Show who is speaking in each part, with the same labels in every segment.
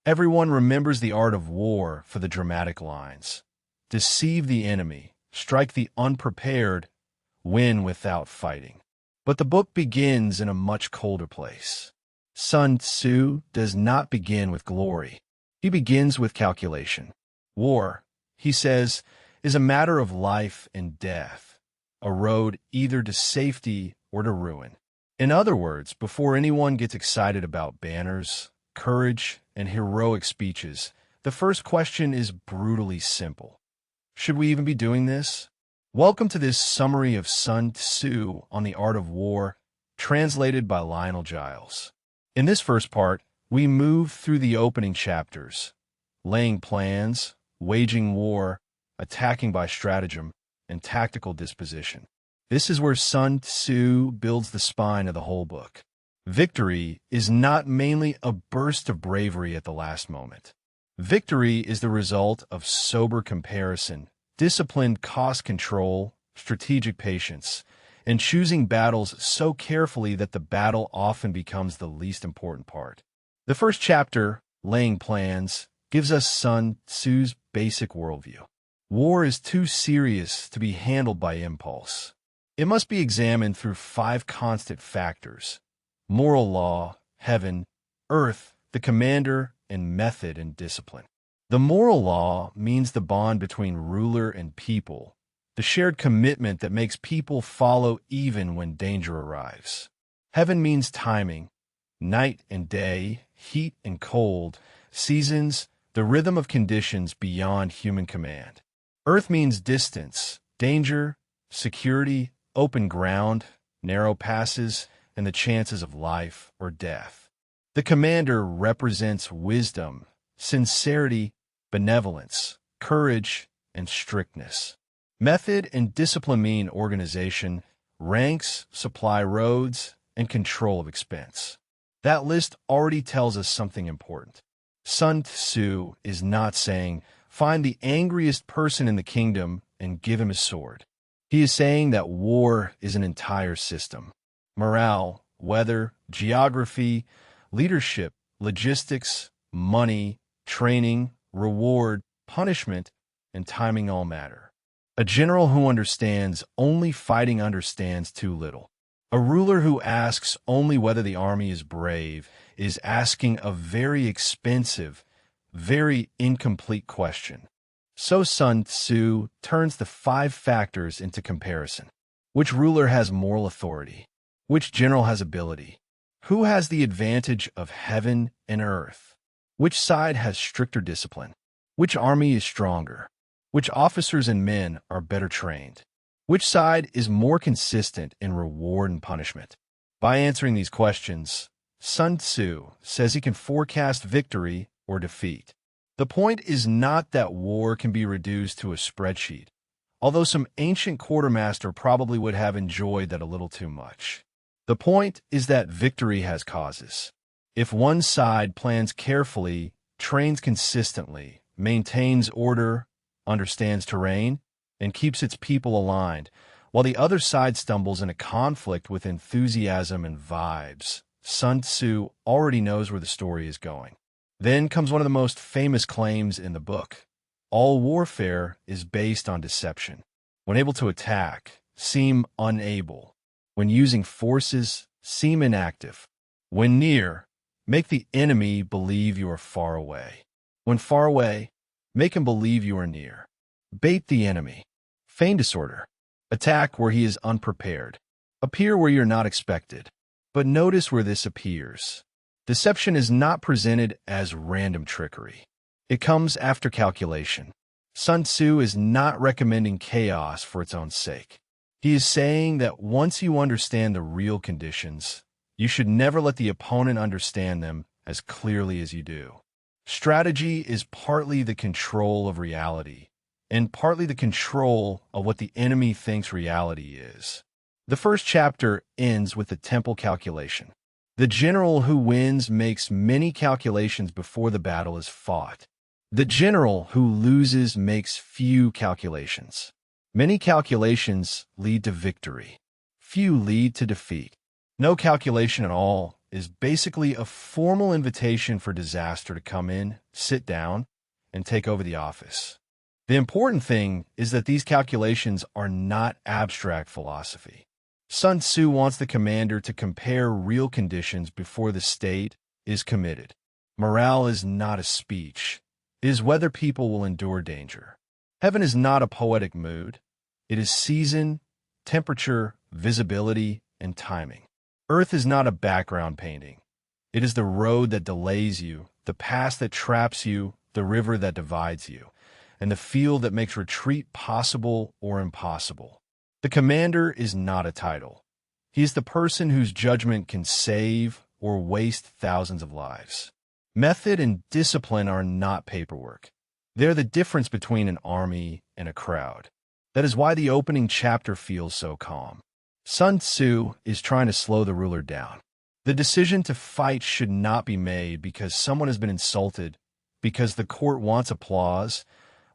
Speaker 1: Everyone remembers the art of war for the dramatic lines. Deceive the enemy, strike the unprepared, win without fighting. But the book begins in a much colder place. Sun Tzu does not begin with glory. He begins with calculation. War, he says, is a matter of life and death, a road either to safety or to ruin. In other words, before anyone gets excited about banners, courage, and heroic speeches, the first question is brutally simple. Should we even be doing this? Welcome to this summary of Sun Tzu on the Art of War, translated by Lionel Giles. In this first part, we move through the opening chapters, laying plans, waging war, attacking by stratagem, and tactical disposition. This is where Sun Tzu builds the spine of the whole book. Victory is not mainly a burst of bravery at the last moment. Victory is the result of sober comparison, disciplined cost control, strategic patience, and choosing battles so carefully that the battle often becomes the least important part. The first chapter, Laying Plans, gives us Sun Tzu's basic worldview. War is too serious to be handled by impulse. It must be examined through 5 constant factors: moral law, heaven, earth, the commander, and method and discipline. The moral law means the bond between ruler and people, the shared commitment that makes people follow even when danger arrives. Heaven means timing, night and day, heat and cold, seasons, the rhythm of conditions beyond human command. Earth means distance, danger, security, open ground, narrow passes, and the chances of life or death. The commander represents wisdom, sincerity, benevolence, courage, and strictness. Method and discipline mean organization, ranks, supply roads, and control of expense. That list already tells us something important. Sun Tzu is not saying, find the angriest person in the kingdom and give him a sword. He is saying that war is an entire system. Morale, weather, geography, leadership, logistics, money, training, reward, punishment, and timing all matter. A general who understands only fighting understands too little. A ruler who asks only whether the army is brave is asking a very expensive, very incomplete question. So Sun Tzu turns the 5 factors into comparison. Which ruler has moral authority? Which general has ability? Who has the advantage of heaven and earth? Which side has stricter discipline? Which army is stronger? Which officers and men are better trained? Which side is more consistent in reward and punishment? By answering these questions, Sun Tzu says he can forecast victory or defeat. The point is not that war can be reduced to a spreadsheet, although some ancient quartermaster probably would have enjoyed that a little too much. The point is that victory has causes. If one side plans carefully, trains consistently, maintains order, understands terrain, and keeps its people aligned, while the other side stumbles in a conflict with enthusiasm and vibes, Sun Tzu already knows where the story is going. Then comes one of the most famous claims in the book. All warfare is based on deception. When able to attack, seem unable. When using forces, seem inactive. When near, make the enemy believe you are far away. When far away, make him believe you are near. Bait the enemy. Feign disorder. Attack where he is unprepared. Appear where you're not expected. But notice where this appears. Deception is not presented as random trickery. It comes after calculation. Sun Tzu is not recommending chaos for its own sake. He is saying that once you understand the real conditions, you should never let the opponent understand them as clearly as you do. Strategy is partly the control of reality, and partly the control of what the enemy thinks reality is. The first chapter ends with the temple calculation. The general who wins makes many calculations before the battle is fought. The general who loses makes few calculations. Many calculations lead to victory. Few lead to defeat. No calculation at all is basically a formal invitation for disaster to come in, sit down, and take over the office. The important thing is that these calculations are not abstract philosophy. Sun Tzu wants the commander to compare real conditions before the state is committed. Morale is not a speech. It is whether people will endure danger. Heaven is not a poetic mood. It is season, temperature, visibility, and timing. Earth is not a background painting. It is the road that delays you, the pass that traps you, the river that divides you, and the field that makes retreat possible or impossible. The commander is not a title. He is the person whose judgment can save or waste thousands of lives. Method and discipline are not paperwork. They're the difference between an army and a crowd. That is why the opening chapter feels so calm. Sun Tzu is trying to slow the ruler down. The decision to fight should not be made because someone has been insulted, because the court wants applause,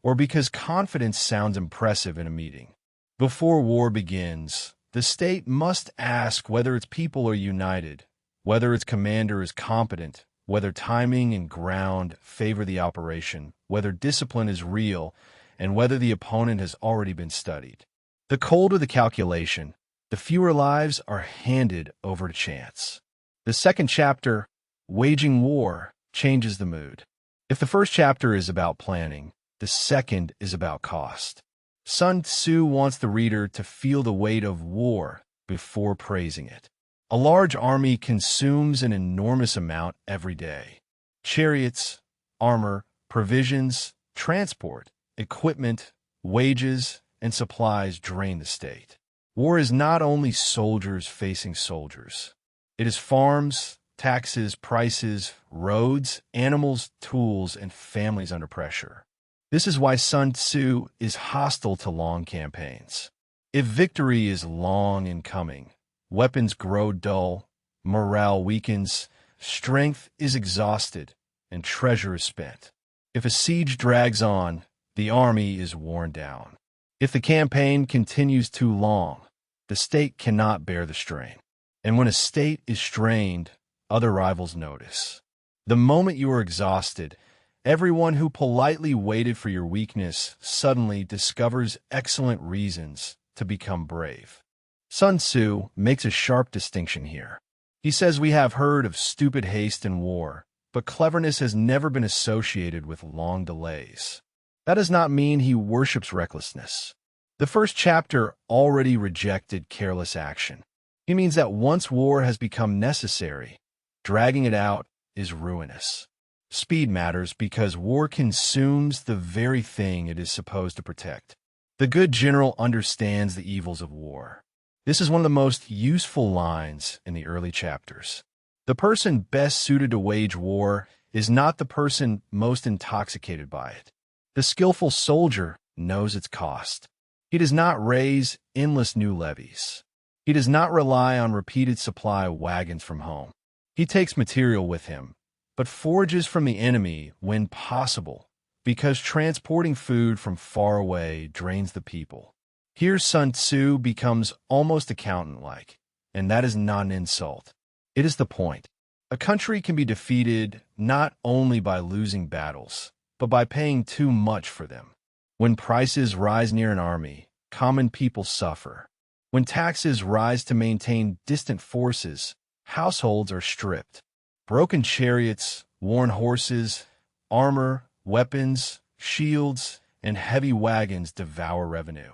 Speaker 1: or because confidence sounds impressive in a meeting. Before war begins, the state must ask whether its people are united, whether its commander is competent, whether timing and ground favor the operation, whether discipline is real, and whether the opponent has already been studied. The colder the calculation, the fewer lives are handed over to chance. The second chapter, Waging War, changes the mood. If the first chapter is about planning, the second is about cost. Sun Tzu wants the reader to feel the weight of war before praising it. A large army consumes an enormous amount every day. Chariots, armor, provisions, transport, equipment, wages, and supplies drain the state. War is not only soldiers facing soldiers. It is farms, taxes, prices, roads, animals, tools, and families under pressure. This is why Sun Tzu is hostile to long campaigns. If victory is long in coming, weapons grow dull, morale weakens, strength is exhausted, and treasure is spent. If a siege drags on, the army is worn down. If the campaign continues too long, the state cannot bear the strain. And when a state is strained, other rivals notice. The moment you are exhausted, everyone who politely waited for your weakness suddenly discovers excellent reasons to become brave. Sun Tzu makes a sharp distinction here. He says we have heard of stupid haste in war, but cleverness has never been associated with long delays. That does not mean he worships recklessness. The first chapter already rejected careless action. He means that once war has become necessary, dragging it out is ruinous. Speed matters because war consumes the very thing it is supposed to protect. The good general understands the evils of war. This is one of the most useful lines in the early chapters. The person best suited to wage war is not the person most intoxicated by it. The skillful soldier knows its cost. He does not raise endless new levies. He does not rely on repeated supply wagons from home. He takes material with him, but forages from the enemy when possible, because transporting food from far away drains the people. Here Sun Tzu becomes almost accountant-like, and that is not an insult. It is the point. A country can be defeated not only by losing battles, but by paying too much for them. When prices rise near an army, common people suffer. When taxes rise to maintain distant forces, households are stripped. Broken chariots, worn horses, armor, weapons, shields, and heavy wagons devour revenue.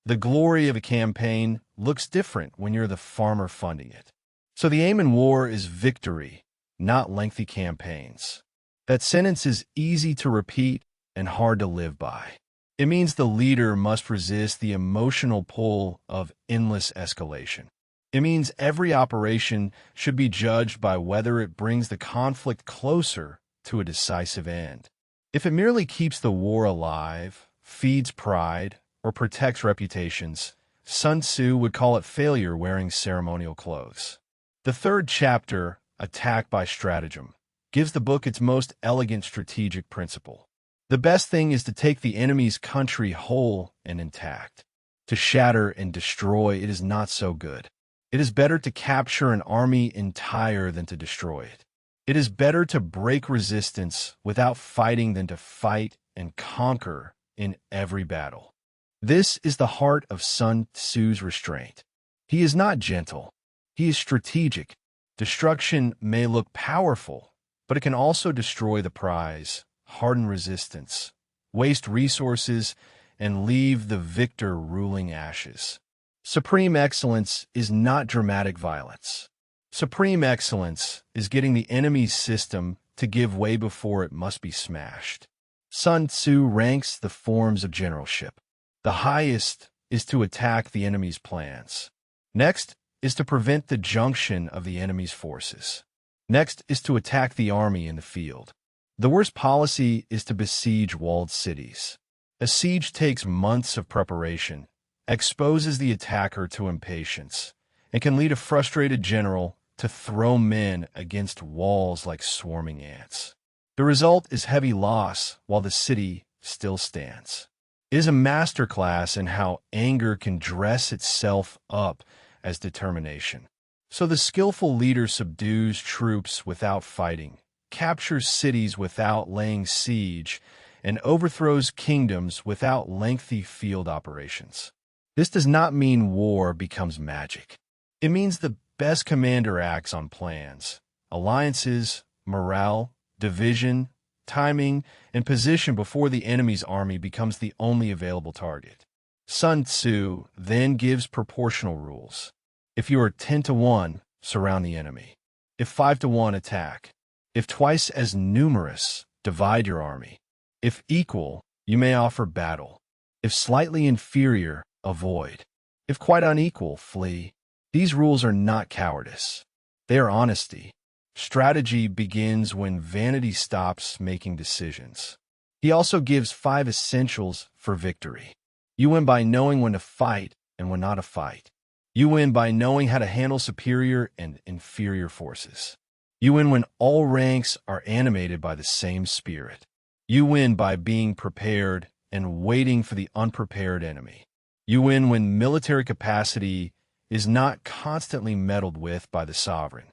Speaker 1: The glory of a campaign looks different when you're the farmer funding it. So the aim in war is victory, not lengthy campaigns. That sentence is easy to repeat and hard to live by. It means the leader must resist the emotional pull of endless escalation. It means every operation should be judged by whether it brings the conflict closer to a decisive end. If it merely keeps the war alive, feeds pride, or protects reputations, Sun Tzu would call it failure wearing ceremonial clothes. The third chapter, Attack by Stratagem, gives the book its most elegant strategic principle. The best thing is to take the enemy's country whole and intact. To shatter and destroy it is not so good. It is better to capture an army entire than to destroy it. It is better to break resistance without fighting than to fight and conquer in every battle. This is the heart of Sun Tzu's restraint. He is not gentle. He is strategic. Destruction may look powerful, but it can also destroy the prize, harden resistance, waste resources, and leave the victor ruling ashes. Supreme excellence is not dramatic violence. Supreme excellence is getting the enemy's system to give way before it must be smashed. Sun Tzu ranks the forms of generalship. The highest is to attack the enemy's plans. Next is to prevent the junction of the enemy's forces. Next is to attack the army in the field. The worst policy is to besiege walled cities. A siege takes months of preparation, exposes the attacker to impatience, and can lead a frustrated general to throw men against walls like swarming ants. The result is heavy loss while the city still stands. It is a masterclass in how anger can dress itself up as determination. So the skillful leader subdues troops without fighting, captures cities without laying siege, and overthrows kingdoms without lengthy field operations. This does not mean war becomes magic. It means the best commander acts on plans, alliances, morale, division, timing, and position before the enemy's army becomes the only available target. Sun Tzu then gives proportional rules. If you are 10-1, surround the enemy. If 5-1, attack. If twice as numerous, divide your army. If equal, you may offer battle. If slightly inferior, avoid. If quite unequal, flee. These rules are not cowardice. They are honesty. Strategy begins when vanity stops making decisions. He also gives 5 essentials for victory. You win by knowing when to fight and when not to fight. You win by knowing how to handle superior and inferior forces. You win when all ranks are animated by the same spirit. You win by being prepared and waiting for the unprepared enemy. You win when military capacity is not constantly meddled with by the sovereign.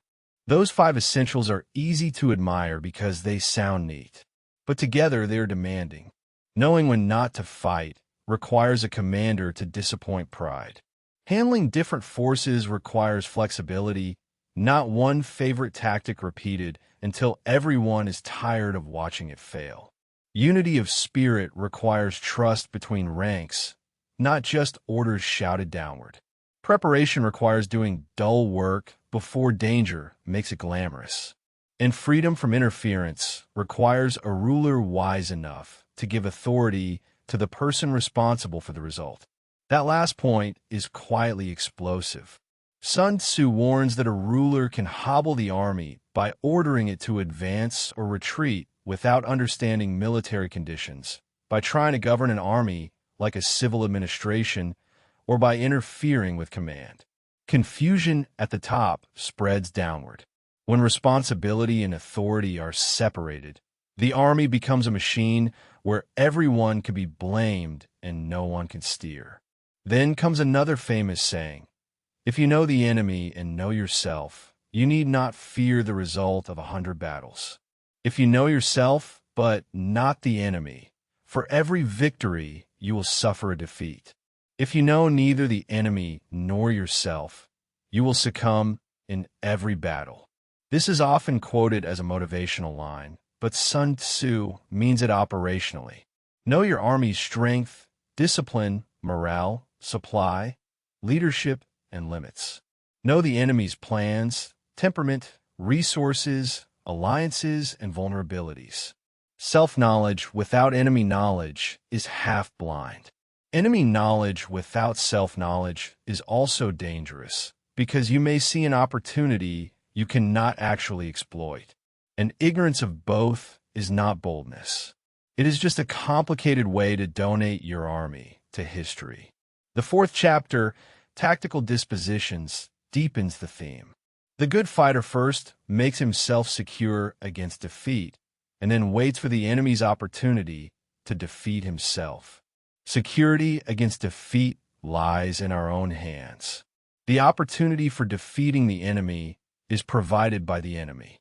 Speaker 1: Those 5 essentials are easy to admire because they sound neat, but together they are demanding. Knowing when not to fight requires a commander to disappoint pride. Handling different forces requires flexibility, not one favorite tactic repeated until everyone is tired of watching it fail. Unity of spirit requires trust between ranks, not just orders shouted downward. Preparation requires doing dull work before danger makes it glamorous. And freedom from interference requires a ruler wise enough to give authority to the person responsible for the result. That last point is quietly explosive. Sun Tzu warns that a ruler can hobble the army by ordering it to advance or retreat without understanding military conditions, by trying to govern an army like a civil administration, or by interfering with command. Confusion at the top spreads downward. When responsibility and authority are separated, the army becomes a machine where everyone can be blamed and no one can steer. Then comes another famous saying, if you know the enemy and know yourself, you need not fear the result of 100 battles. If you know yourself, but not the enemy, for every victory you will suffer a defeat. If you know neither the enemy nor yourself, you will succumb in every battle. This is often quoted as a motivational line, but Sun Tzu means it operationally. Know your army's strength, discipline, morale, supply, leadership, and limits. Know the enemy's plans, temperament, resources, alliances, and vulnerabilities. Self-knowledge without enemy knowledge is half blind. Enemy knowledge without self-knowledge is also dangerous because you may see an opportunity you cannot actually exploit. And ignorance of both is not boldness. It is just a complicated way to donate your army to history. The 4th chapter, Tactical Dispositions, deepens the theme. The good fighter first makes himself secure against defeat, and then waits for the enemy's opportunity to defeat himself. Security against defeat lies in our own hands. The opportunity for defeating the enemy is provided by the enemy.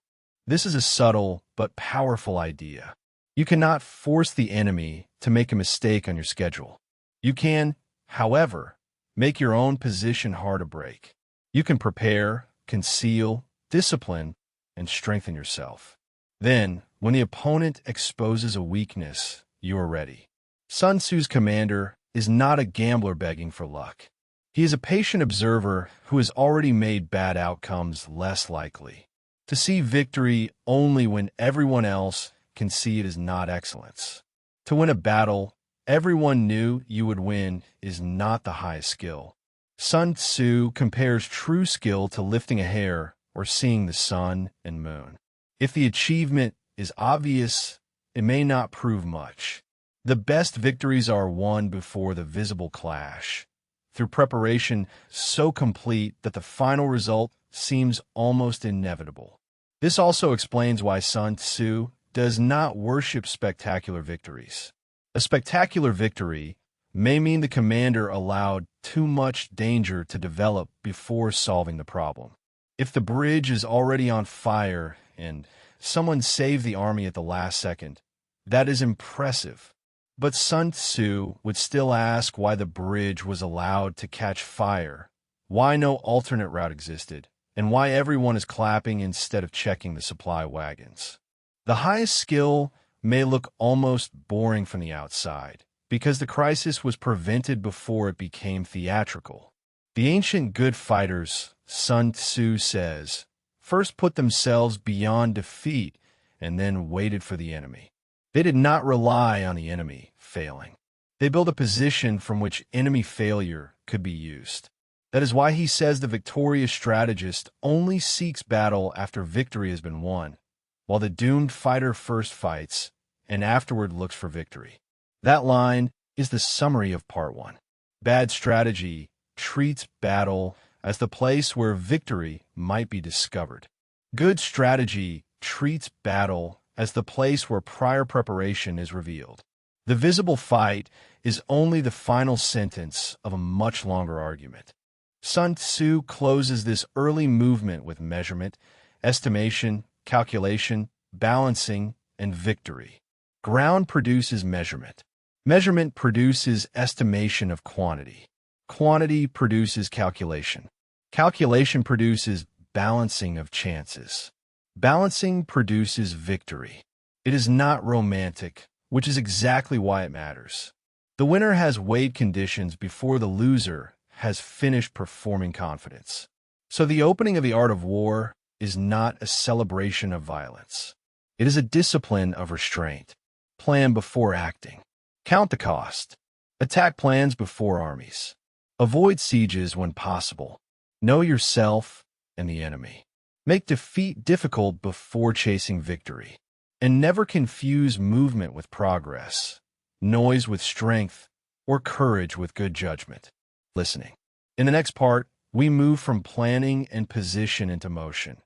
Speaker 1: This is a subtle but powerful idea. You cannot force the enemy to make a mistake on your schedule. You can, however, make your own position hard to break. You can prepare, conceal, discipline, and strengthen yourself. Then, when the opponent exposes a weakness, you are ready. Sun Tzu's commander is not a gambler begging for luck. He is a patient observer who has already made bad outcomes less likely. To see victory only when everyone else can see it is not excellence. To win a battle everyone knew you would win is not the highest skill. Sun Tzu compares true skill to lifting a hair or seeing the sun and moon. If the achievement is obvious, it may not prove much. The best victories are won before the visible clash, through preparation so complete that the final result seems almost inevitable. This also explains why Sun Tzu does not worship spectacular victories. A spectacular victory may mean the commander allowed too much danger to develop before solving the problem. If the bridge is already on fire and someone saved the army at the last second, that is impressive. But Sun Tzu would still ask why the bridge was allowed to catch fire, why no alternate route existed, and why everyone is clapping instead of checking the supply wagons. The highest skill may look almost boring from the outside, because the crisis was prevented before it became theatrical. The ancient good fighters, Sun Tzu says, first put themselves beyond defeat and then waited for the enemy. They did not rely on the enemy failing. They built a position from which enemy failure could be used. That is why he says the victorious strategist only seeks battle after victory has been won, while the doomed fighter first fights and afterward looks for victory. That line is the summary of Part 1. Bad strategy treats battle as the place where victory might be discovered. Good strategy treats battle as the place where prior preparation is revealed. The visible fight is only the final sentence of a much longer argument. Sun Tzu closes this early movement with measurement, estimation, calculation, balancing, and victory. Ground produces measurement. Measurement produces estimation of quantity. Quantity produces calculation. Calculation produces balancing of chances. Balancing produces victory. It is not romantic, which is exactly why it matters. The winner has weighed conditions before the loser has finished performing confidence. So the opening of the art of war is not a celebration of violence. It is a discipline of restraint. Plan before acting. Count the cost. Attack plans before armies. Avoid sieges when possible. Know yourself and the enemy. Make defeat difficult before chasing victory. And never confuse movement with progress, noise with strength, or courage with good judgment. Listening. In the next part, we move from planning and position into motion.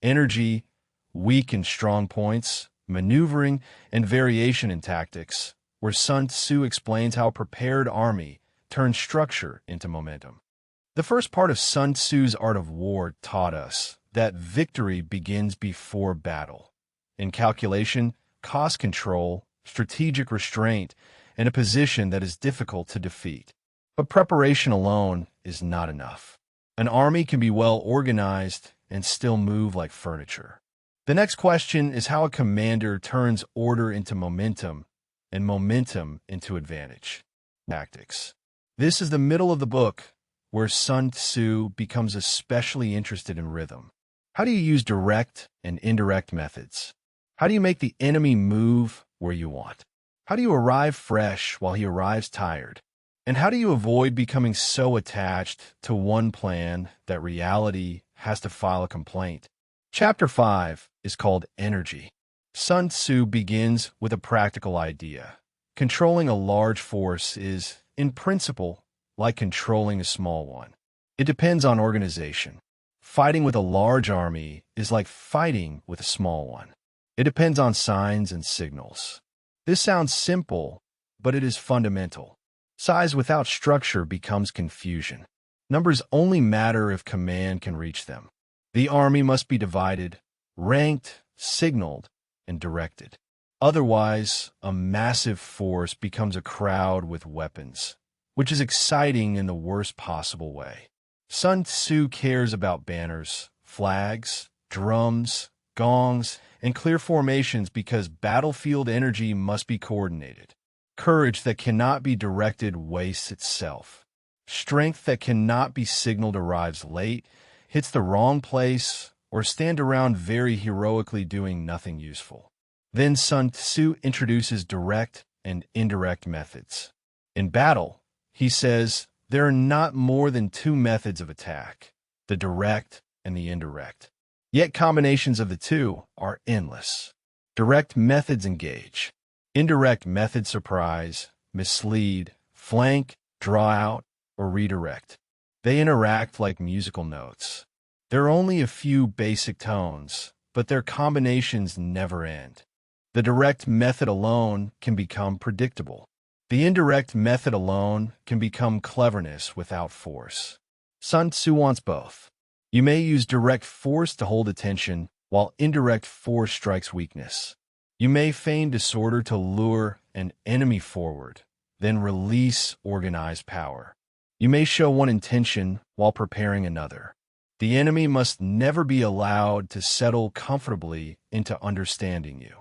Speaker 1: Energy, weak and strong points, maneuvering, and variation in tactics, where Sun Tzu explains how a prepared army turns structure into momentum. The first part of Sun Tzu's Art of War taught us that victory begins before battle. In calculation, cost control, strategic restraint, and a position that is difficult to defeat. But preparation alone is not enough. An army can be well organized and still move like furniture. The next question is how a commander turns order into momentum and momentum into advantage. Tactics. This is the middle of the book where Sun Tzu becomes especially interested in rhythm. How do you use direct and indirect methods? How do you make the enemy move where you want? How do you arrive fresh while he arrives tired? And how do you avoid becoming so attached to one plan that reality has to file a complaint? Chapter 5 is called Energy. Sun Tzu begins with a practical idea. Controlling a large force is, in principle, like controlling a small one. It depends on organization. Fighting with a large army is like fighting with a small one. It depends on signs and signals. This sounds simple, but it is fundamental. Size without structure becomes confusion. Numbers only matter if command can reach them. The army must be divided, ranked, signaled, and directed. Otherwise, a massive force becomes a crowd with weapons, which is exciting in the worst possible way. Sun Tzu cares about banners, flags, drums, gongs, and clear formations because battlefield energy must be coordinated. Courage that cannot be directed wastes itself. Strength that cannot be signaled arrives late, hits the wrong place, or stand around very heroically doing nothing useful. Then Sun Tzu introduces direct and indirect methods. In battle, he says, there are not more than two methods of attack, the direct and the indirect. Yet combinations of the two are endless. Direct methods engage. Indirect methods surprise, mislead, flank, draw out, or redirect. They interact like musical notes. There are only a few basic tones, but their combinations never end. The direct method alone can become predictable. The indirect method alone can become cleverness without force. Sun Tzu wants both. You may use direct force to hold attention, while indirect force strikes weakness. You may feign disorder to lure an enemy forward, then release organized power. You may show one intention while preparing another. The enemy must never be allowed to settle comfortably into understanding you.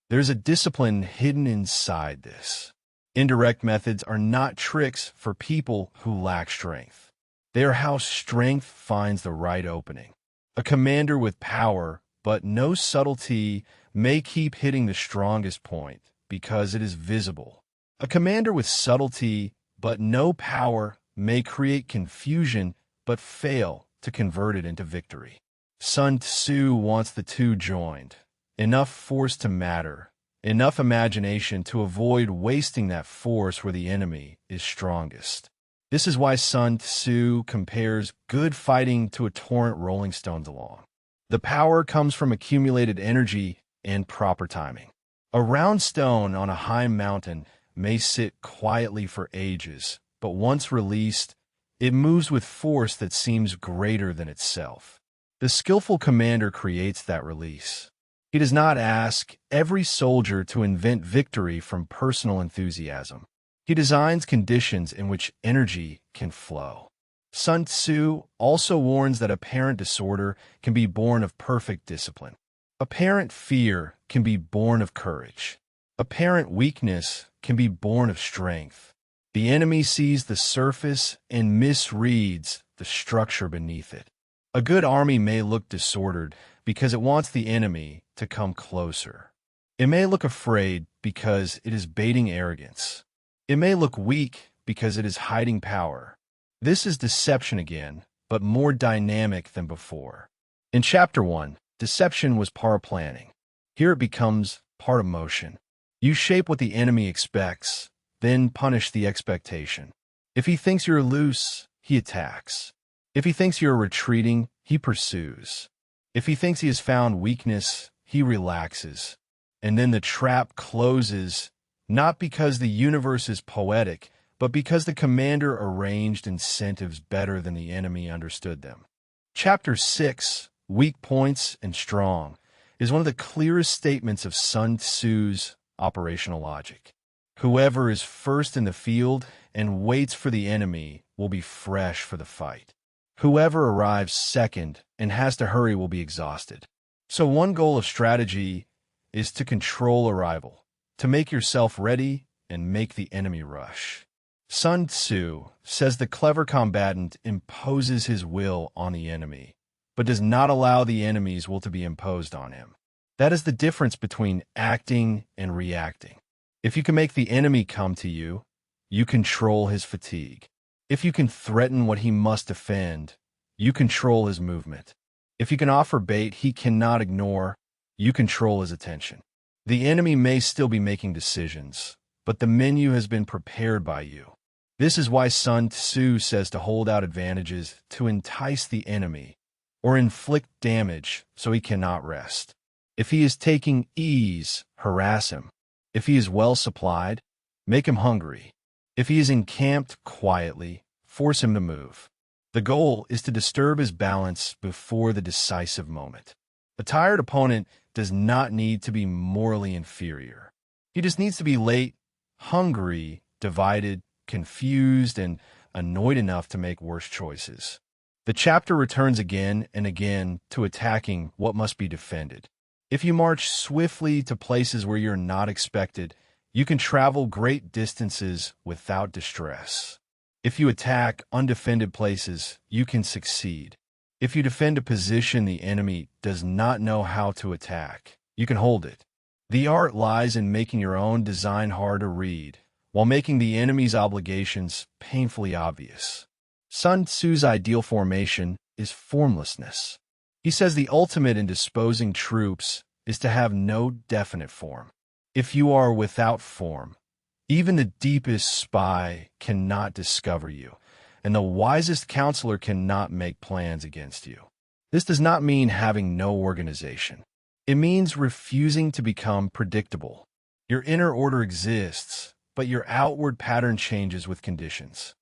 Speaker 1: There's a discipline hidden inside this. Indirect methods are not tricks for people who lack strength. They are how strength finds the right opening. A commander with power, but no subtlety, may keep hitting the strongest point because it is visible. A commander with subtlety, but no power, may create confusion, but fail to convert it into victory. Sun Tzu wants the two joined. Enough force to matter, enough imagination to avoid wasting that force where the enemy is strongest. This is why Sun Tzu compares good fighting to a torrent rolling stones along. The power comes from accumulated energy and proper timing. A round stone on a high mountain may sit quietly for ages, but once released, it moves with force that seems greater than itself. The skillful commander creates that release. He does not ask every soldier to invent victory from personal enthusiasm. He designs conditions in which energy can flow. Sun Tzu also warns that apparent disorder can be born of perfect discipline. Apparent fear can be born of courage. Apparent weakness can be born of strength. The enemy sees the surface and misreads the structure beneath it. A good army may look disordered because it wants the enemy to come closer. It may look afraid because it is baiting arrogance. It may look weak because it is hiding power. This is deception again, but more dynamic than before. In Chapter 1, deception was part of planning. Here it becomes part of motion. You shape what the enemy expects, then punish the expectation. If he thinks you're loose, he attacks. If he thinks you're retreating, he pursues. If he thinks he has found weakness, he relaxes. And then the trap closes, not because the universe is poetic, but because the commander arranged incentives better than the enemy understood them. Chapter 6, Weak Points and Strong, is one of the clearest statements of Sun Tzu's operational logic. Whoever is first in the field and waits for the enemy will be fresh for the fight. Whoever arrives second and has to hurry will be exhausted. So one goal of strategy is to control arrival, to make yourself ready and make the enemy rush. Sun Tzu says the clever combatant imposes his will on the enemy, but does not allow the enemy's will to be imposed on him. That is the difference between acting and reacting. If you can make the enemy come to you, you control his fatigue. If you can threaten what he must defend, you control his movement. If you can offer bait he cannot ignore, you control his attention. The enemy may still be making decisions, but the menu has been prepared by you. This is why Sun Tzu says to hold out advantages to entice the enemy, or inflict damage so he cannot rest. If he is taking ease, harass him. If he is well supplied, make him hungry. If he is encamped quietly, force him to move. The goal is to disturb his balance before the decisive moment. A tired opponent does not need to be morally inferior. He just needs to be late, hungry, divided, confused, and annoyed enough to make worse choices. The chapter returns again and again to attacking what must be defended. If you march swiftly to places where you're not expected, you can travel great distances without distress. If you attack undefended places, you can succeed. If you defend a position the enemy does not know how to attack, you can hold it. The art lies in making your own design hard to read, while making the enemy's obligations painfully obvious. Sun Tzu's ideal formation is formlessness. He says the ultimate in disposing troops is to have no definite form. If you are without form, even the deepest spy cannot discover you, and the wisest counselor cannot make plans against you. This does not mean having no organization. It means refusing to become predictable. Your inner order exists, but your outward pattern changes with conditions.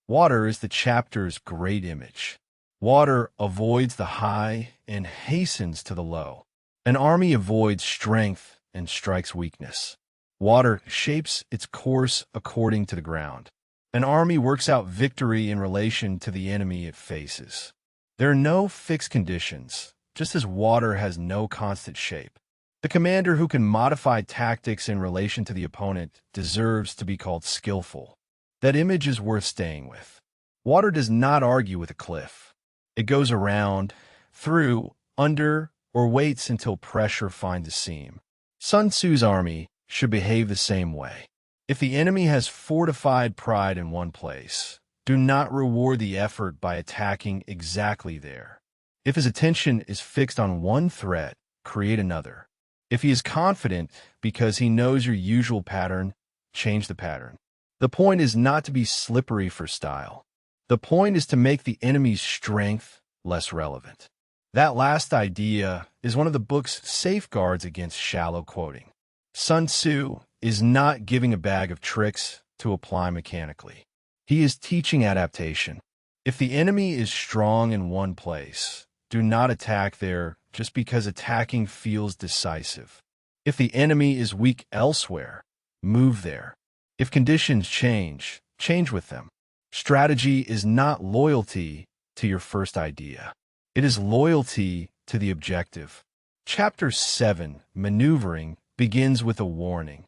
Speaker 1: Water is the chapter's great image. Water avoids the high and hastens to the low. An army avoids strength and strikes weakness. Water shapes its course according to the ground. An army works out victory in relation to the enemy it faces. There are no fixed conditions, just as water has no constant shape. The commander who can modify tactics in relation to the opponent deserves to be called skillful. That image is worth staying with. Water does not argue with a cliff. It goes around, through, under, or waits until pressure finds a seam. Sun Tzu's army should behave the same way. If the enemy has fortified pride in one place, do not reward the effort by attacking exactly there. If his attention is fixed on one threat, create another. If he is confident because he knows your usual pattern, change the pattern. The point is not to be slippery for style. The point is to make the enemy's strength less relevant. That last idea is one of the book's safeguards against shallow quoting. Sun Tzu is not giving a bag of tricks to apply mechanically. He is teaching adaptation. If the enemy is strong in one place, do not attack there just because attacking feels decisive. If the enemy is weak elsewhere, move there. If conditions change, change with them. Strategy is not loyalty to your first idea. It is loyalty to the objective. Chapter 7, Maneuvering, begins with a warning.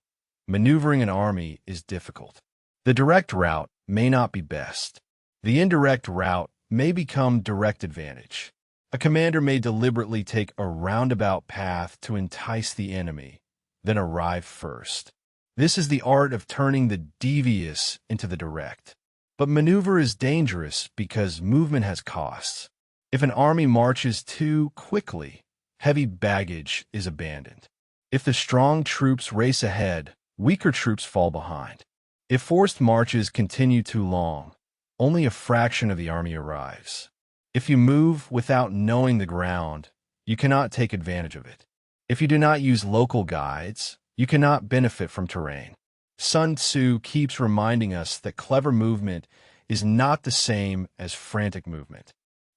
Speaker 1: Maneuvering an army is difficult. The direct route may not be best. The indirect route may become direct advantage. A commander may deliberately take a roundabout path to entice the enemy, then arrive first. This is the art of turning the devious into the direct. But maneuver is dangerous because movement has costs. If an army marches too quickly, heavy baggage is abandoned. If the strong troops race ahead, weaker troops fall behind. If forced marches continue too long, only a fraction of the army arrives. If you move without knowing the ground, you cannot take advantage of it. If you do not use local guides, you cannot benefit from terrain. Sun Tzu keeps reminding us that clever movement is not the same as frantic movement.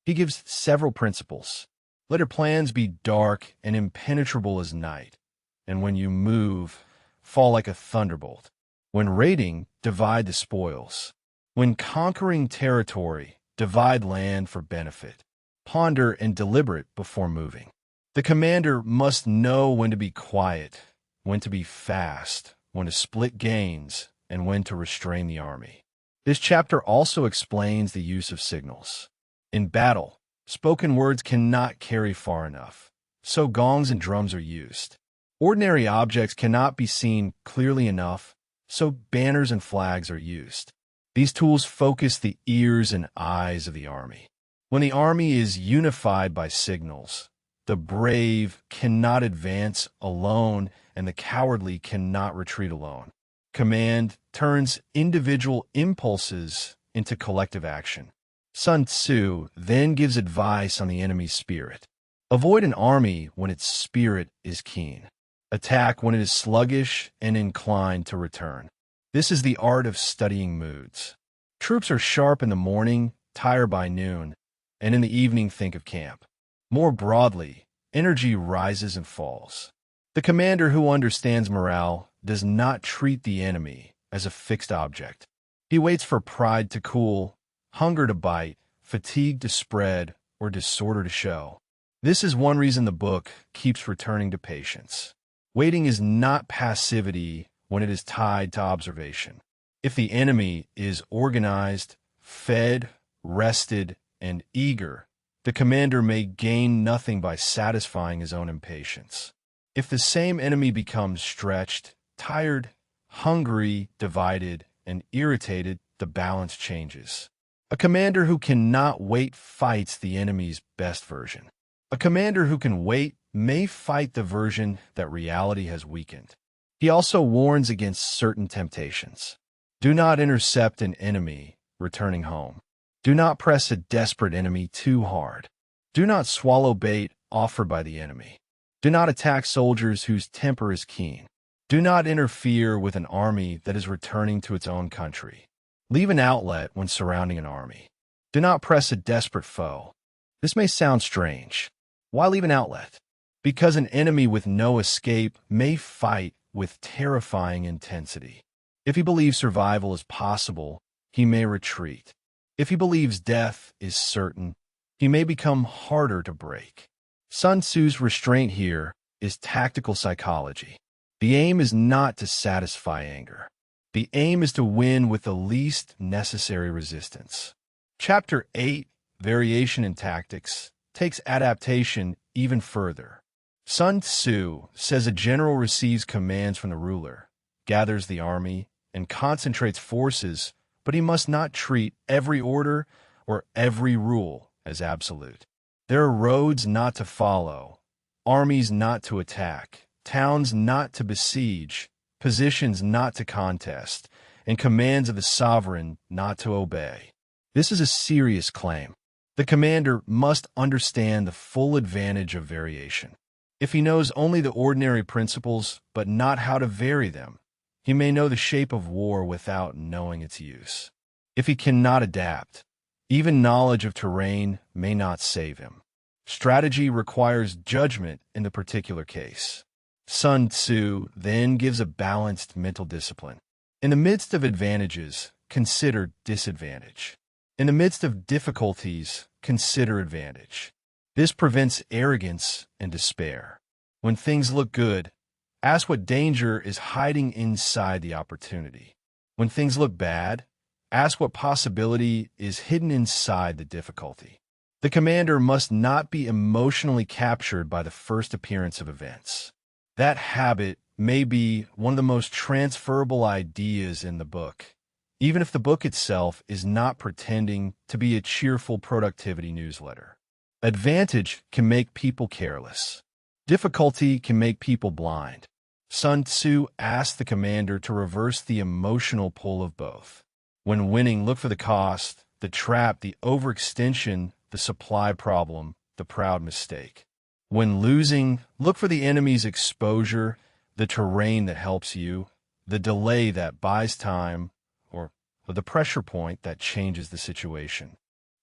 Speaker 1: He gives several principles. Let your plans be dark and impenetrable as night, and when you move, fall like a thunderbolt. When raiding, divide the spoils. When conquering territory, divide land for benefit. Ponder and deliberate before moving. The commander must know when to be quiet, when to be fast, when to split gains, and when to restrain the army. This chapter also explains the use of signals. In battle, spoken words cannot carry far enough, so gongs and drums are used. Ordinary objects cannot be seen clearly enough, so banners and flags are used. These tools focus the ears and eyes of the army. When the army is unified by signals, the brave cannot advance alone and the cowardly cannot retreat alone. Command turns individual impulses into collective action. Sun Tzu then gives advice on the enemy's spirit. Avoid an army when its spirit is keen. Attack when it is sluggish and inclined to return. This is the art of studying moods. Troops are sharp in the morning tire by noon, and in the evening think of camp. More broadly, energy rises and falls. The commander who understands morale does not treat the enemy as a fixed object. He waits for pride to cool, hunger to bite, fatigue to spread, or disorder to show. This is one reason the book keeps returning to patience. Waiting is not passivity when it is tied to observation. If the enemy is organized, fed, rested, and eager, the commander may gain nothing by satisfying his own impatience. If the same enemy becomes stretched, tired, hungry, divided, and irritated, the balance changes. A commander who cannot wait fights the enemy's best version. A commander who can wait may fight the version that reality has weakened. He also warns against certain temptations. Do not intercept an enemy returning home. Do not press a desperate enemy too hard. Do not swallow bait offered by the enemy. Do not attack soldiers whose temper is keen. Do not interfere with an army that is returning to its own country. Leave an outlet when surrounding an army. Do not press a desperate foe. This may sound strange. Why leave an outlet? Because an enemy with no escape may fight with terrifying intensity. If he believes survival is possible, he may retreat. If he believes death is certain, he may become harder to break. Sun Tzu's restraint here is tactical psychology. The aim is not to satisfy anger. The aim is to win with the least necessary resistance. Chapter 8, Variation in Tactics, takes adaptation even further. Sun Tzu says a general receives commands from the ruler, gathers the army, and concentrates forces, but he must not treat every order or every rule as absolute. There are roads not to follow, armies not to attack, towns not to besiege, positions not to contest, and commands of the sovereign not to obey. This is a serious claim. The commander must understand the full advantage of variation. If he knows only the ordinary principles but not how to vary them, he may know the shape of war without knowing its use. If he cannot adapt, even knowledge of terrain may not save him. Strategy requires judgment in the particular case. Sun Tzu then gives a balanced mental discipline. In the midst of advantages, consider disadvantage. In the midst of difficulties, consider advantage. This prevents arrogance and despair. When things look good, ask what danger is hiding inside the opportunity. When things look bad, ask what possibility is hidden inside the difficulty. The commander must not be emotionally captured by the first appearance of events. That habit may be one of the most transferable ideas in the book, even if the book itself is not pretending to be a cheerful productivity newsletter. Advantage can make people careless. Difficulty can make people blind. Sun Tzu asked the commander to reverse the emotional pull of both. When winning, look for the cost, the trap, the overextension, the supply problem, the proud mistake. When losing, look for the enemy's exposure, the terrain that helps you, the delay that buys time, or the pressure point that changes the situation.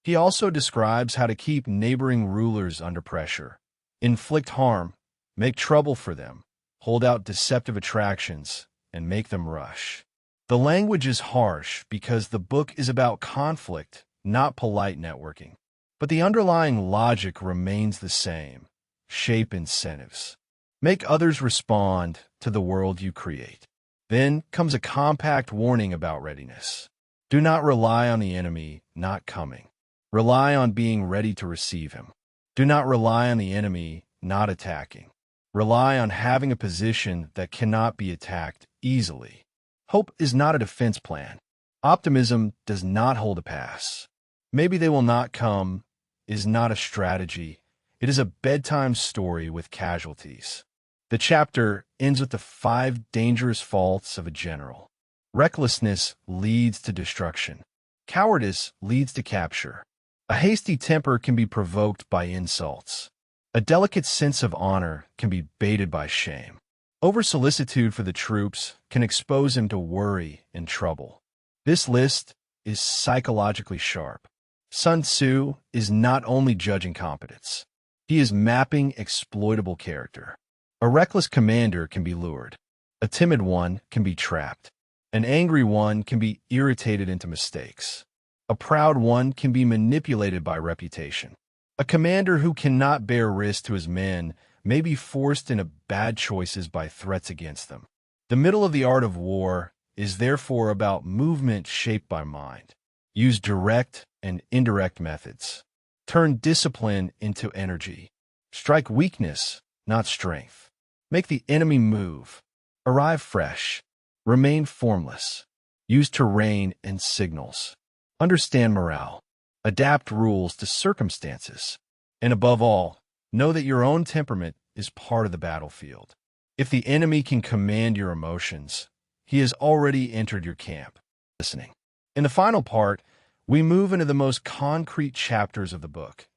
Speaker 1: He also describes how to keep neighboring rulers under pressure, inflict harm, make trouble for them, hold out deceptive attractions, and make them rush. The language is harsh because the book is about conflict, not polite networking. But the underlying logic remains the same. Shape incentives. Make others respond to the world you create. Then comes a compact warning about readiness. Do not rely on the enemy not coming. Rely on being ready to receive him. Do not rely on the enemy not attacking. Rely on having a position that cannot be attacked easily. Hope is not a defense plan. Optimism does not hold a pass. Maybe they will not come is not a strategy. It is a bedtime story with casualties. The chapter ends with the 5 dangerous faults of a general. Recklessness leads to destruction. Cowardice leads to capture. A hasty temper can be provoked by insults. A delicate sense of honor can be baited by shame. Over-solicitude for the troops can expose him to worry and trouble. This list is psychologically sharp. Sun Tzu is not only judging competence, he is mapping exploitable character. A reckless commander can be lured. A timid one can be trapped. An angry one can be irritated into mistakes. A proud one can be manipulated by reputation. A commander who cannot bear risk to his men may be forced into bad choices by threats against them. The middle of the art of war is therefore about movement shaped by mind. Use direct and indirect methods. Turn discipline into energy. Strike weakness, not strength. Make the enemy move. Arrive fresh. Remain formless. Use terrain and signals. Understand morale. Adapt rules to circumstances. And above all, know that your own temperament is part of the battlefield. If the enemy can command your emotions, he has already entered your camp. Listening. In the final part, we move into the most concrete chapters of the book.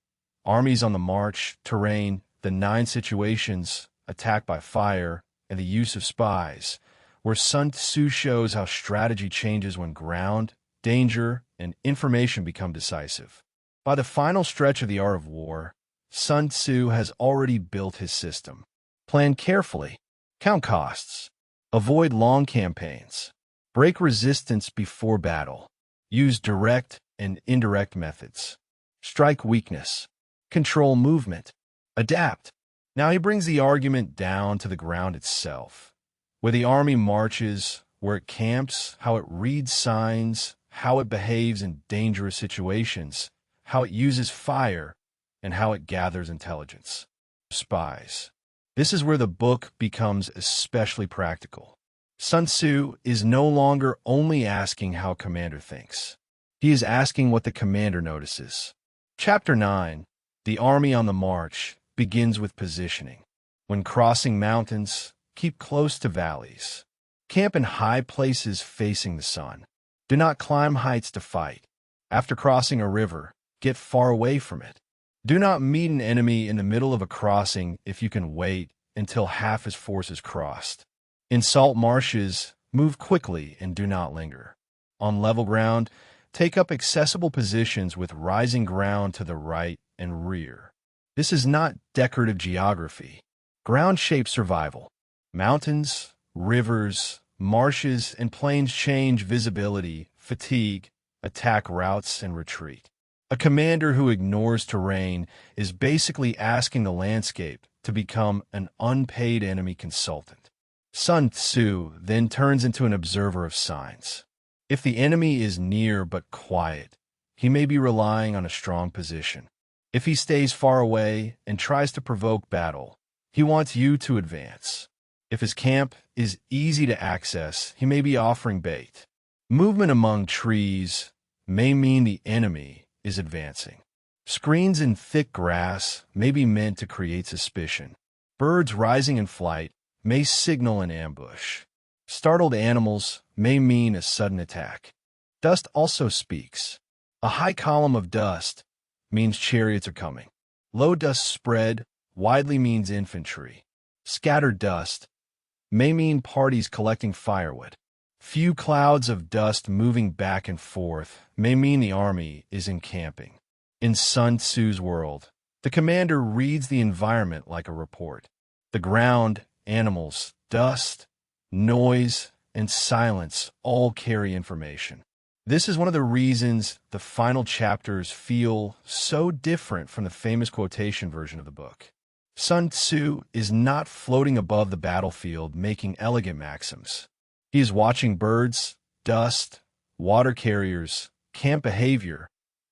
Speaker 1: Armies on the march, terrain, the 9 situations, attack by fire, and the use of spies, where Sun Tzu shows how strategy changes when ground, danger, and information become decisive. By the final stretch of the art of war, Sun Tzu has already built his system. Plan carefully. Count costs. Avoid long campaigns. Break resistance before battle. Use direct and indirect methods. Strike weakness. Control movement. Adapt. Now he brings the argument down to the ground itself, where the army marches, where it camps, how it reads signs, how it behaves in dangerous situations, how it uses fire, and how it gathers intelligence. Spies. This is where the book becomes especially practical. Sun Tzu is no longer only asking how a commander thinks. He is asking what the commander notices. Chapter 9, The Army on the March, begins with positioning. When crossing mountains, keep close to valleys. Camp in high places facing the sun. Do not climb heights to fight. After crossing a river, get far away from it. Do not meet an enemy in the middle of a crossing if you can wait until half his force is crossed. In salt marshes, move quickly and do not linger. On level ground, take up accessible positions with rising ground to the right and rear. This is not decorative geography. Ground shapes survival. Mountains, rivers, marshes, and plains change visibility, fatigue, attack routes, and retreat. A commander who ignores terrain is basically asking the landscape to become an unpaid enemy consultant. Sun Tzu then turns into an observer of signs. If the enemy is near but quiet, he may be relying on a strong position. If he stays far away and tries to provoke battle, he wants you to advance. If his camp is easy to access, he may be offering bait. Movement among trees may mean the enemy is advancing. Screens in thick grass may be meant to create suspicion. Birds rising in flight may signal an ambush. Startled animals may mean a sudden attack. Dust also speaks. A high column of dust means chariots are coming. Low dust spread widely means infantry. Scattered dust may mean parties collecting firewood. Few clouds of dust moving back and forth may mean the army is encamping. In Sun Tzu's world, the commander reads the environment like a report. The ground, animals, dust, noise, and silence all carry information. This is one of the reasons the final chapters feel so different from the famous quotation version of the book. Sun Tzu is not floating above the battlefield making elegant maxims. He is watching birds, dust, water carriers, camp behavior,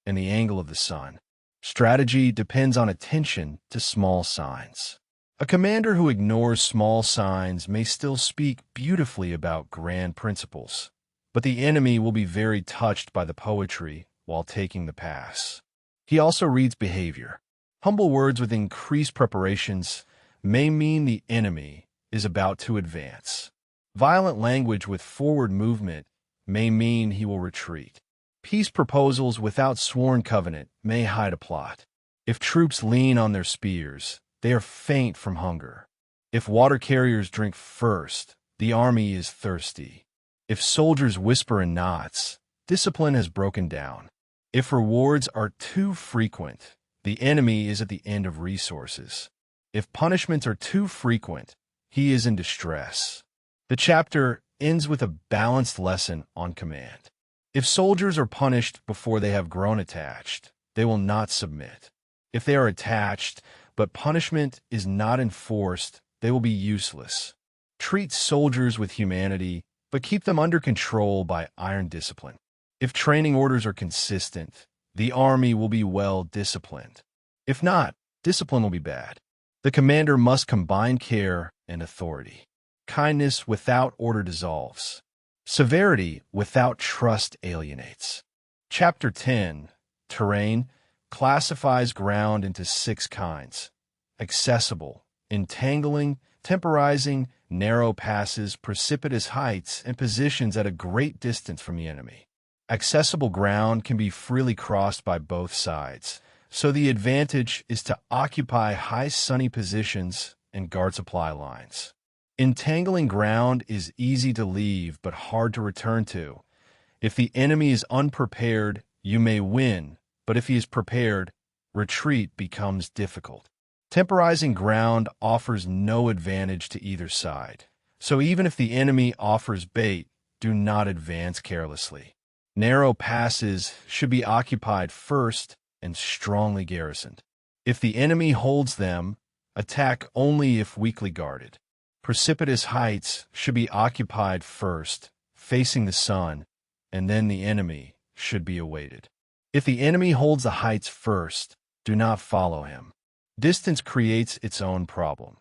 Speaker 1: and the angle of the sun. Strategy depends on attention to small signs. A commander who ignores small signs may still speak beautifully about grand principles, but the enemy will be very touched by the poetry while taking the pass. He also reads behavior. Humble words with increased preparations may mean the enemy is about to advance. Violent language with forward movement may mean he will retreat. Peace proposals without sworn covenant may hide a plot. If troops lean on their spears, they are faint from hunger. If water carriers drink first, the army is thirsty. If soldiers whisper in knots, discipline has broken down. If rewards are too frequent, the enemy is at the end of resources. If punishments are too frequent, he is in distress. The chapter ends with a balanced lesson on command. If soldiers are punished before they have grown attached, they will not submit. If they are attached, but punishment is not enforced, they will be useless. Treat soldiers with humanity, but keep them under control by iron discipline. If training orders are consistent, the army will be well disciplined. If not, discipline will be bad. The commander must combine care and authority. Kindness without order dissolves. Severity without trust alienates. Chapter 10, Terrain, classifies ground into 6 kinds: accessible, entangling, temporizing, narrow passes, precipitous heights, and positions at a great distance from the enemy. Accessible ground can be freely crossed by both sides, so the advantage is to occupy high sunny positions and guard supply lines. Entangling ground is easy to leave but hard to return to. If the enemy is unprepared, you may win, but if he is prepared, retreat becomes difficult. Temporizing ground offers no advantage to either side, so even if the enemy offers bait, do not advance carelessly. Narrow passes should be occupied first and strongly garrisoned. If the enemy holds them, attack only if weakly guarded. Precipitous heights should be occupied first, facing the sun, and then the enemy should be awaited. If the enemy holds the heights first, do not follow him. Distance creates its own problem.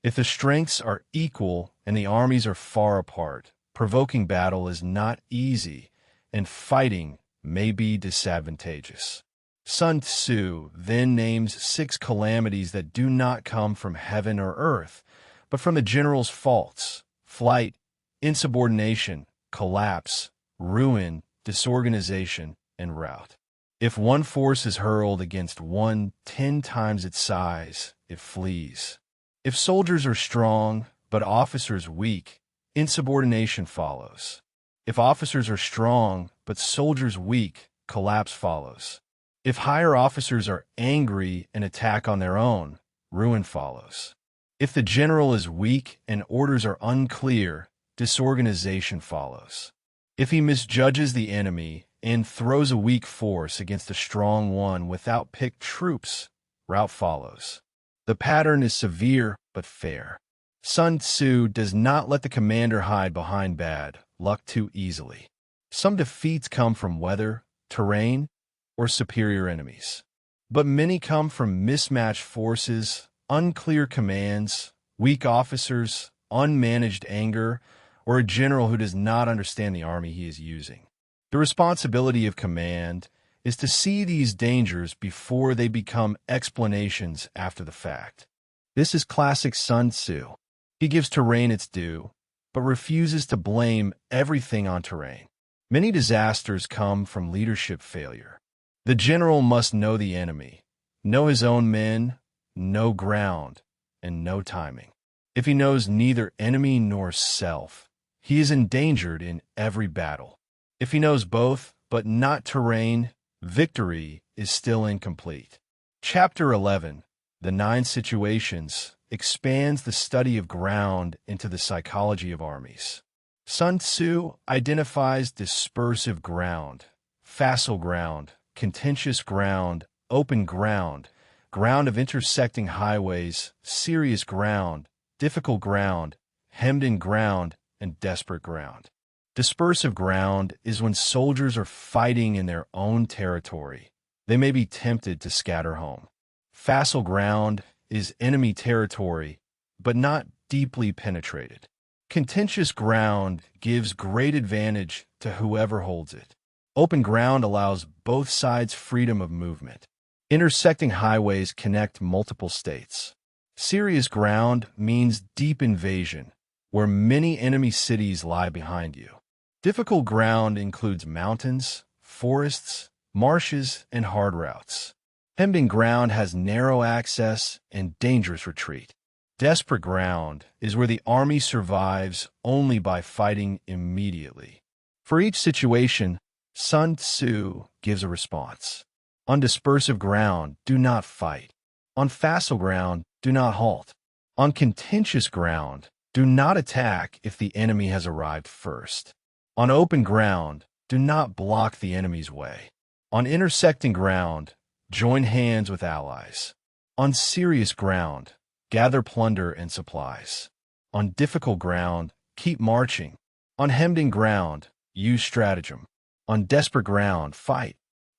Speaker 1: If the strengths are equal and the armies are far apart, provoking battle is not easy, and fighting may be disadvantageous. Sun Tzu then names 6 calamities that do not come from heaven or earth, but from the general's faults: flight, insubordination, collapse, ruin, disorganization, and rout. If one force is hurled against one 10 times its size, it flees. If soldiers are strong, but officers weak, insubordination follows. If officers are strong, but soldiers weak, collapse follows. If higher officers are angry and attack on their own, ruin follows. If the general is weak and orders are unclear, disorganization follows. If he misjudges the enemy and throws a weak force against a strong one without picked troops, rout follows. The pattern is severe but fair. Sun Tzu does not let the commander hide behind bad luck too easily. Some defeats come from weather, terrain, or superior enemies. But many come from mismatched forces, unclear commands, weak officers, unmanaged anger, or a general who does not understand the army he is using. The responsibility of command is to see these dangers before they become explanations after the fact. This is classic Sun Tzu. He gives terrain its due, but refuses to blame everything on terrain. Many disasters come from leadership failure. The general must know the enemy, know his own men, know ground, and know timing. If he knows neither enemy nor self, he is endangered in every battle. If he knows both, but not terrain, victory is still incomplete. Chapter 11, The 9 Situations, expands the study of ground into the psychology of armies. Sun Tzu identifies dispersive ground, facile ground, contentious ground, open ground, ground of intersecting highways, serious ground, difficult ground, hemmed-in ground, and desperate ground. Dispersive ground is when soldiers are fighting in their own territory. They may be tempted to scatter home. Facile ground is enemy territory, but not deeply penetrated. Contentious ground gives great advantage to whoever holds it. Open ground allows both sides freedom of movement. Intersecting highways connect multiple states. Serious ground means deep invasion, where many enemy cities lie behind you. Difficult ground includes mountains, forests, marshes, and hard routes. Hemmed-in ground has narrow access and dangerous retreat. Desperate ground is where the army survives only by fighting immediately. For each situation, Sun Tzu gives a response. On dispersive ground, do not fight. On facile ground, do not halt. On contentious ground, do not attack if the enemy has arrived first. On open ground, do not block the enemy's way. On intersecting ground, join hands with allies. On serious ground, gather plunder and supplies. On difficult ground, keep marching. On hemmed-in ground, use stratagem. On desperate ground, fight.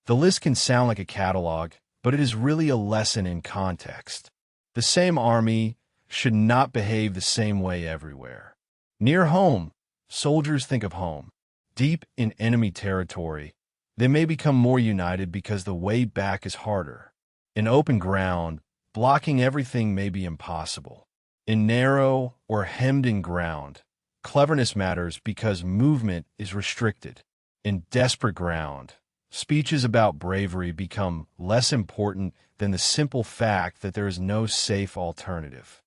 Speaker 1: The list can sound like a catalog, but it is really a lesson in context. The same army should not behave the same way everywhere. Near home, soldiers think of home. Deep in enemy territory, they may become more united because the way back is harder. In open ground, blocking everything may be impossible. In narrow or hemmed-in ground, cleverness matters because movement is restricted. In desperate ground, speeches about bravery become less important than the simple fact that there is no safe alternative.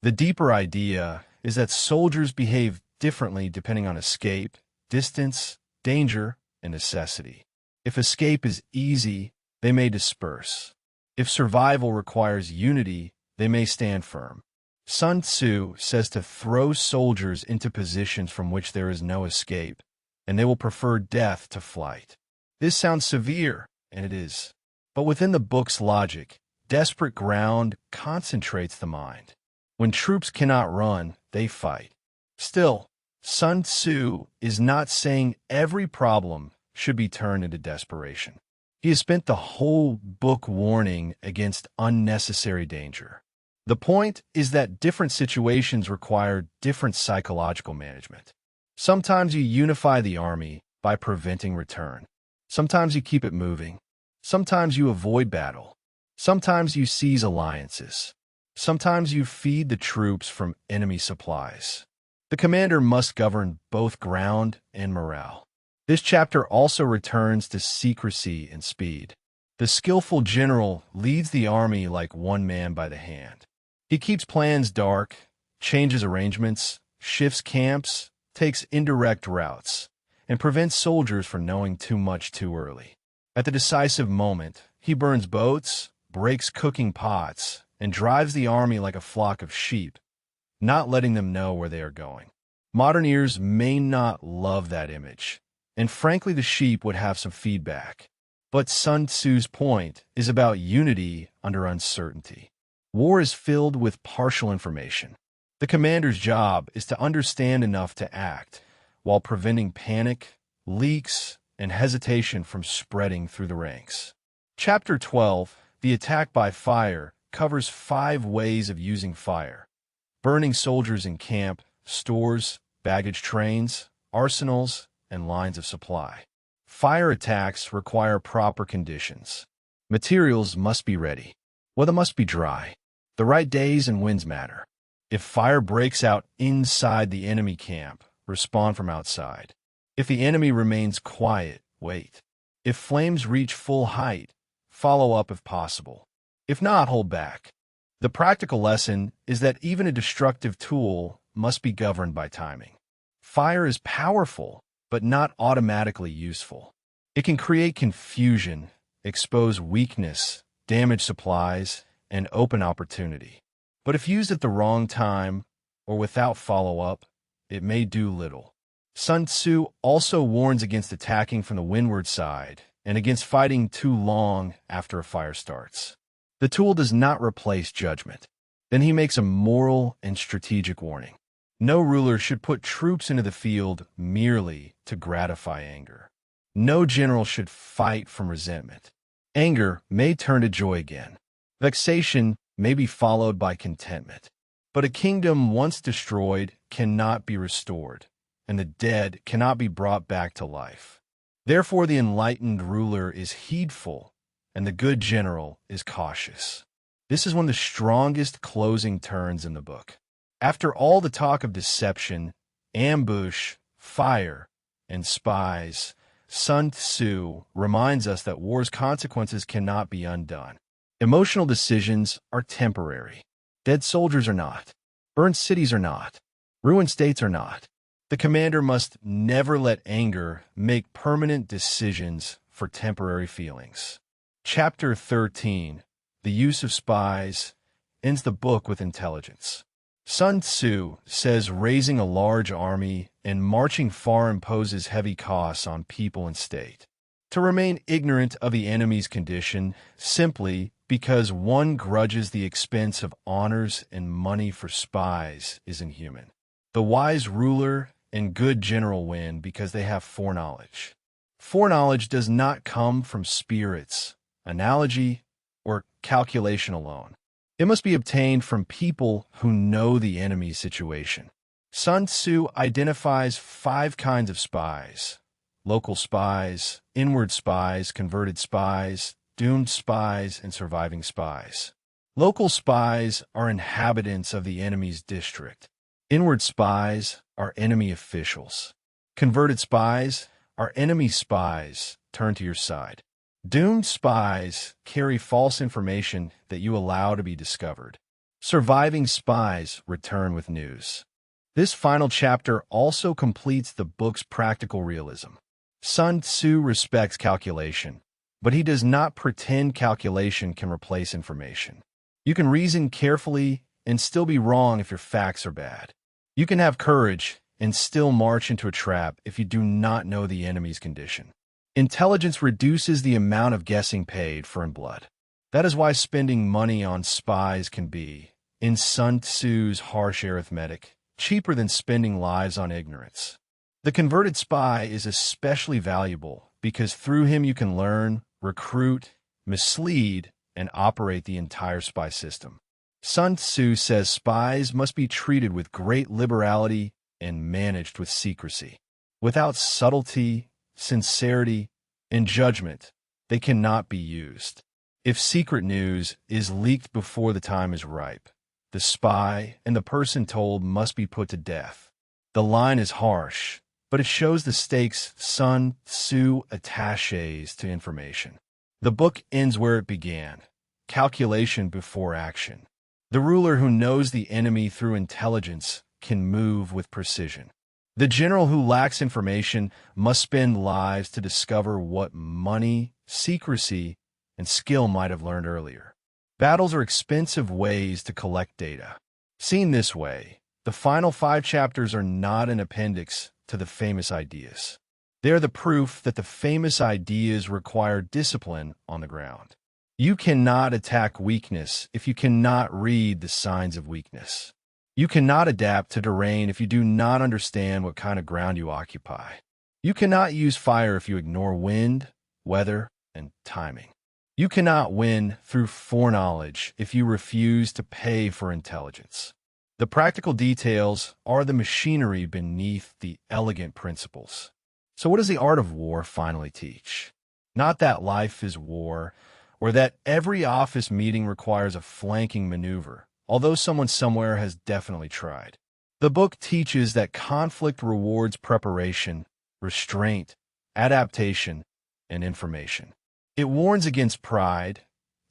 Speaker 1: The deeper idea is that soldiers behave differently depending on escape, distance, danger, and necessity. If escape is easy, they may disperse. If survival requires unity, they may stand firm. Sun Tzu says to throw soldiers into positions from which there is no escape, and they will prefer death to flight. This sounds severe, and it is. But within the book's logic, desperate ground concentrates the mind. When troops cannot run, they fight. Still, Sun Tzu is not saying every problem should be turned into desperation. He has spent the whole book warning against unnecessary danger. The point is that different situations require different psychological management. Sometimes you unify the army by preventing return. Sometimes you keep it moving. Sometimes you avoid battle. Sometimes you seize alliances. Sometimes you feed the troops from enemy supplies. The commander must govern both ground and morale. This chapter also returns to secrecy and speed. The skillful general leads the army like one man by the hand. He keeps plans dark, changes arrangements, shifts camps, takes indirect routes, and prevents soldiers from knowing too much too early. At the decisive moment, he burns boats, breaks cooking pots, and drives the army like a flock of sheep, not letting them know where they are going. Modern ears may not love that image, and frankly the sheep would have some feedback. But Sun Tzu's point is about unity under uncertainty. War is filled with partial information. The commander's job is to understand enough to act, while preventing panic, leaks, and hesitation from spreading through the ranks. Chapter 12, The Attack by Fire, covers 5 ways of using fire: burning soldiers in camp, stores, baggage trains, arsenals, and lines of supply. Fire attacks require proper conditions. Materials must be ready. Weather must be dry. The right days and winds matter. If fire breaks out inside the enemy camp, respond from outside. If the enemy remains quiet, wait. If flames reach full height, follow up if possible. If not, hold back. The practical lesson is that even a destructive tool must be governed by timing. Fire is powerful, but not automatically useful. It can create confusion, expose weakness, damage supplies, and open opportunity. But if used at the wrong time or without follow-up, it may do little. Sun Tzu also warns against attacking from the windward side and against fighting too long after a fire starts. The tool does not replace judgment. Then he makes a moral and strategic warning. No ruler should put troops into the field merely to gratify anger. No general should fight from resentment. Anger may turn to joy again. Vexation may be followed by contentment. But a kingdom once destroyed cannot be restored, and the dead cannot be brought back to life. Therefore, the enlightened ruler is heedful, and the good general is cautious. This is one of the strongest closing turns in the book. After all the talk of deception, ambush, fire, and spies, Sun Tzu reminds us that war's consequences cannot be undone. Emotional decisions are temporary. Dead soldiers are not. Burned cities are not. Ruined states are not. The commander must never let anger make permanent decisions for temporary feelings. Chapter 13, The Use of Spies, ends the book with intelligence. Sun Tzu says raising a large army and marching far imposes heavy costs on people and state. To remain ignorant of the enemy's condition simply because one grudges the expense of honors and money for spies is inhuman. The wise ruler and good general win because they have foreknowledge. Foreknowledge does not come from spirits, analogy, or calculation alone. It must be obtained from people who know the enemy's situation. Sun Tzu identifies 5 kinds of spies: local spies, inward spies, converted spies, doomed spies, and surviving spies. Local spies are inhabitants of the enemy's district. Inward spies are enemy officials. Converted spies are enemy spies turned to your side. Doomed spies carry false information that you allow to be discovered. Surviving spies return with news. This final chapter also completes the book's practical realism. Sun Tzu respects calculation, but he does not pretend calculation can replace information. You can reason carefully and still be wrong if your facts are bad. You can have courage and still march into a trap if you do not know the enemy's condition. Intelligence reduces the amount of guessing paid for in blood. That is why spending money on spies can be, in Sun Tzu's harsh arithmetic, cheaper than spending lives on ignorance. The converted spy is especially valuable because through him you can learn, recruit, mislead, and operate the entire spy system. Sun Tzu says spies must be treated with great liberality and managed with secrecy. Without subtlety, sincerity, and judgment, they cannot be used. If secret news is leaked before the time is ripe, the spy and the person told must be put to death. The line is harsh, but it shows the stakes Sun Tzu attaches to information. The book ends where it began: calculation before action. The ruler who knows the enemy through intelligence can move with precision. The general who lacks information must spend lives to discover what money, secrecy, and skill might have learned earlier. Battles are expensive ways to collect data. Seen this way, the final 5 chapters are not an appendix to the famous ideas. They are the proof that the famous ideas require discipline on the ground. You cannot attack weakness if you cannot read the signs of weakness. You cannot adapt to terrain if you do not understand what kind of ground you occupy. You cannot use fire if you ignore wind, weather, and timing. You cannot win through foreknowledge if you refuse to pay for intelligence. The practical details are the machinery beneath the elegant principles. So what does the art of war finally teach? Not that life is war, or that every office meeting requires a flanking maneuver, although someone somewhere has definitely tried. The book teaches that conflict rewards preparation, restraint, adaptation, and information. It warns against pride,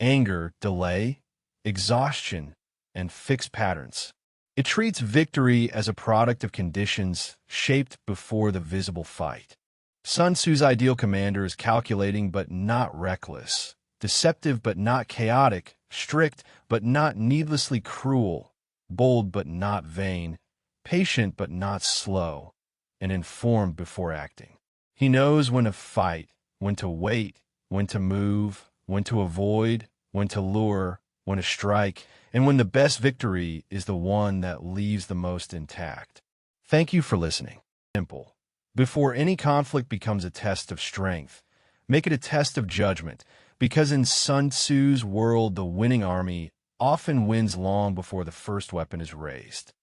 Speaker 1: anger, delay, exhaustion, and fixed patterns. It treats victory as a product of conditions shaped before the visible fight. Sun Tzu's ideal commander is calculating but not reckless, deceptive but not chaotic, strict but not needlessly cruel, bold but not vain, patient but not slow, and informed before acting. He knows when to fight, when to wait, when to move, when to avoid, when to lure, when to strike, and when the best victory is the one that leaves the most intact. Thank you for listening. Simple. Before any conflict becomes a test of strength, make it a test of judgment, because in Sun Tzu's world, the winning army often wins long before the first weapon is raised.